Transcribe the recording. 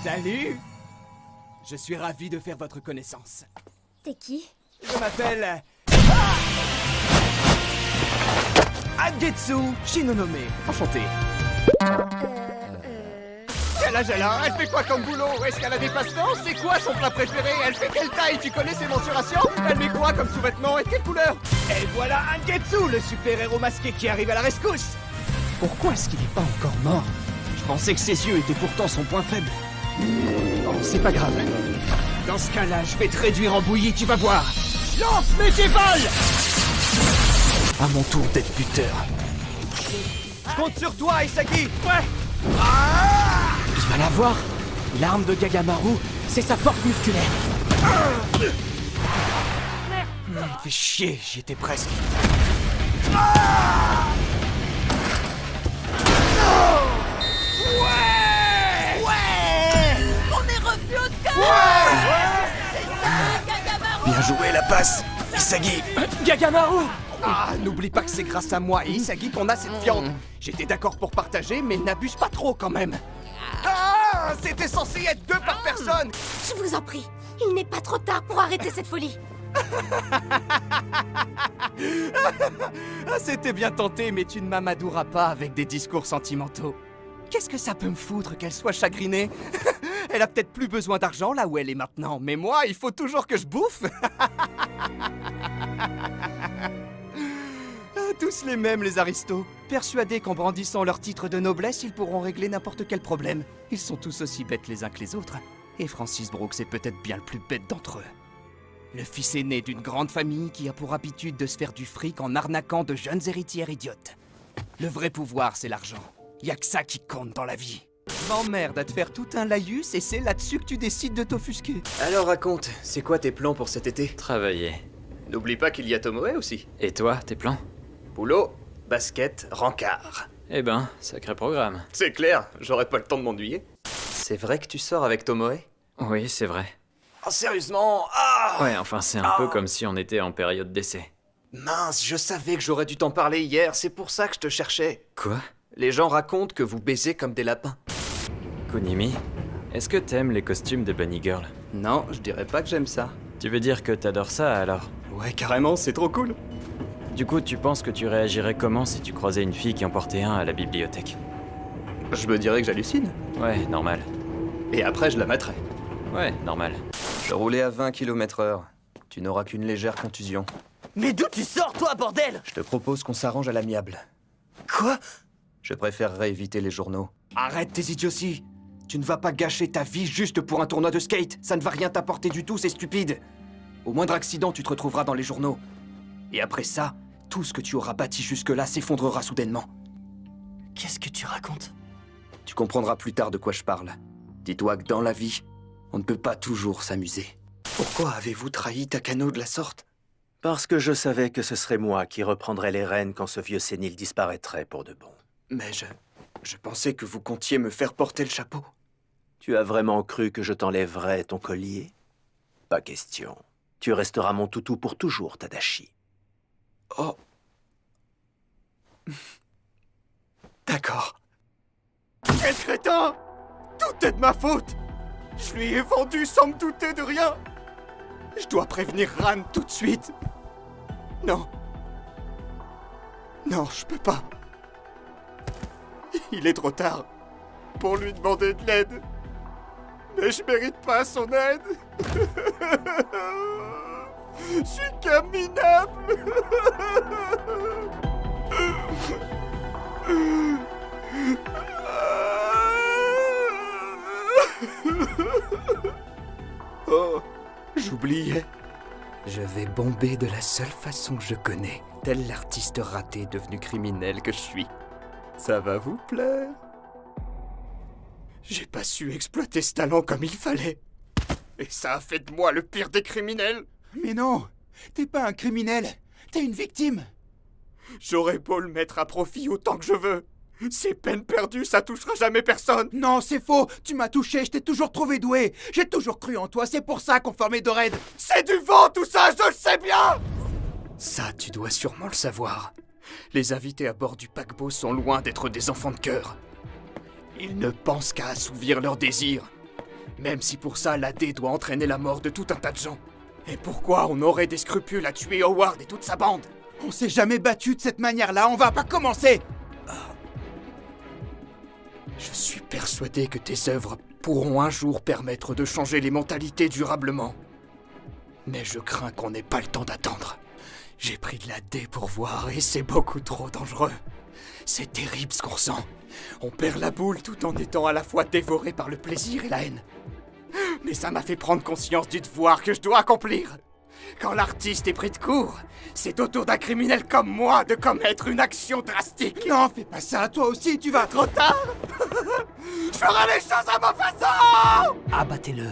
Salut! Je suis ravi de faire votre connaissance. T'es qui? Je m'appelle... Agetsu Shinonome. Enchanté. Quel âge elle a? Elle fait quoi comme boulot? Est-ce qu'elle a des passe-temps? C'est quoi son plat préféré? Elle fait quelle taille? Tu connais ses mensurations? Elle met quoi comme sous-vêtements et de quelle couleur? Et voilà Agetsu, le super-héros masqué qui arrive à la rescousse. Pourquoi est-ce qu'il n'est pas encore mort? Je pensais que ses yeux étaient pourtant son point faible. Oh, c'est pas grave. Dans ce cas-là, je vais te réduire en bouillie, tu vas voir. Lance mes vols! À mon tour d'être buteur. Je compte sur toi, Isagi. Ouais. Il va l'avoir. L'arme de Gagamaru, c'est sa force musculaire. Fais chier, j'y étais presque. Bien joué la passe, Isagi. Gagamaru. Ah, n'oublie pas que c'est grâce à moi et Isagi qu'on a cette viande. J'étais d'accord pour partager, mais n'abuse pas trop quand même. Ah, c'était censé être 2 par personne. Je vous en prie, il n'est pas trop tard pour arrêter cette folie. Ah, c'était bien tenté, mais tu ne m'amadoueras pas avec des discours sentimentaux. Qu'est-ce que ça peut me foutre qu'elle soit chagrinée? Elle a peut-être plus besoin d'argent là où elle est maintenant, mais moi, il faut toujours que je bouffe. Tous les mêmes, les aristos. Persuadés qu'en brandissant leur titre de noblesse, ils pourront régler n'importe quel problème. Ils sont tous aussi bêtes les uns que les autres. Et Francis Brooks est peut-être bien le plus bête d'entre eux. Le fils aîné d'une grande famille qui a pour habitude de se faire du fric en arnaquant de jeunes héritières idiotes. Le vrai pouvoir, c'est l'argent. Y a que ça qui compte dans la vie. Je m'emmerde à te faire tout un laïus et c'est là-dessus que tu décides de t'offusquer. Alors raconte, c'est quoi tes plans pour cet été? Travailler. N'oublie pas qu'il y a Tomoe aussi. Et toi, tes plans? Boulot, basket, rencard. Eh ben, sacré programme. C'est clair, j'aurais pas le temps de m'ennuyer. C'est vrai que tu sors avec Tomoe? Oui, c'est vrai. Oh, sérieusement? Ah! Ouais, enfin, c'est un peu comme si on était en période d'essai. Mince, je savais que j'aurais dû t'en parler hier, c'est pour ça que je te cherchais. Quoi? Les gens racontent que vous baisez comme des lapins. Kunimi, est-ce que t'aimes les costumes de Bunny Girl? Non, je dirais pas que j'aime ça. Tu veux dire que t'adores ça, alors? Ouais, carrément, c'est trop cool. Du coup, tu penses que tu réagirais comment si tu croisais une fille qui en portait un à la bibliothèque? Je me dirais que j'hallucine. Ouais, normal. Et après, je la mettrai. Ouais, normal. Je roulais à 20 km/h. Tu n'auras qu'une légère contusion. Mais d'où tu sors, toi, bordel? Je te propose qu'on s'arrange à l'amiable. Quoi? Je préférerais éviter les journaux. Arrête tes idioties! Tu ne vas pas gâcher ta vie juste pour un tournoi de skate. Ça ne va rien t'apporter du tout, c'est stupide. Au moindre accident, tu te retrouveras dans les journaux. Et après ça, tout ce que tu auras bâti jusque-là s'effondrera soudainement. Qu'est-ce que tu racontes? Tu comprendras plus tard de quoi je parle. Dis-toi que dans la vie, on ne peut pas toujours s'amuser. Pourquoi avez-vous trahi Takano de la sorte? Parce que je savais que ce serait moi qui reprendrais les rênes quand ce vieux sénile disparaîtrait pour de bon. Mais je pensais que vous comptiez me faire porter le chapeau. Tu as vraiment cru que je t'enlèverais ton collier? Pas question. Tu resteras mon toutou pour toujours, Tadashi. Oh. D'accord. Quel crétin! Tout est de ma faute! Je lui ai vendu sans me douter de rien! Je dois prévenir Ran tout de suite! Non. Non, je peux pas. Il est trop tard pour lui demander de l'aide. Mais je mérite pas son aide. Je suis qu'un minable. Oh, j'oubliais. Je vais bomber de la seule façon que je connais, tel l'artiste raté devenu criminel que je suis. Ça va vous plaire? J'ai pas su exploiter ce talent comme il fallait. Et ça a fait de moi le pire des criminels. Mais non, t'es pas un criminel, t'es une victime. J'aurais beau le mettre à profit autant que je veux. C'est peine perdue, ça touchera jamais personne. Non, c'est faux, tu m'as touché, je t'ai toujours trouvé doué. J'ai toujours cru en toi, c'est pour ça qu'on formait Dored. C'est du vent tout ça, je le sais bien. Ça, tu dois sûrement le savoir. Les invités à bord du paquebot sont loin d'être des enfants de cœur. Ils ne pensent qu'à assouvir leurs désirs. Même si pour ça, la D doit entraîner la mort de tout un tas de gens. Et pourquoi on aurait des scrupules à tuer Howard et toute sa bande? On s'est jamais battu de cette manière-là, on va pas commencer! Je suis persuadé que tes œuvres pourront un jour permettre de changer les mentalités durablement. Mais je crains qu'on n'ait pas le temps d'attendre. J'ai pris de la D pour voir et c'est beaucoup trop dangereux. C'est terrible ce qu'on ressent. On perd la boule tout en étant à la fois dévoré par le plaisir et la haine. Mais ça m'a fait prendre conscience du devoir que je dois accomplir. Quand l'artiste est pris de court, c'est au tour d'un criminel comme moi de commettre une action drastique. Non, fais pas ça, toi aussi tu vas... Trop tard. Je ferai les choses à ma façon. Abattez-le.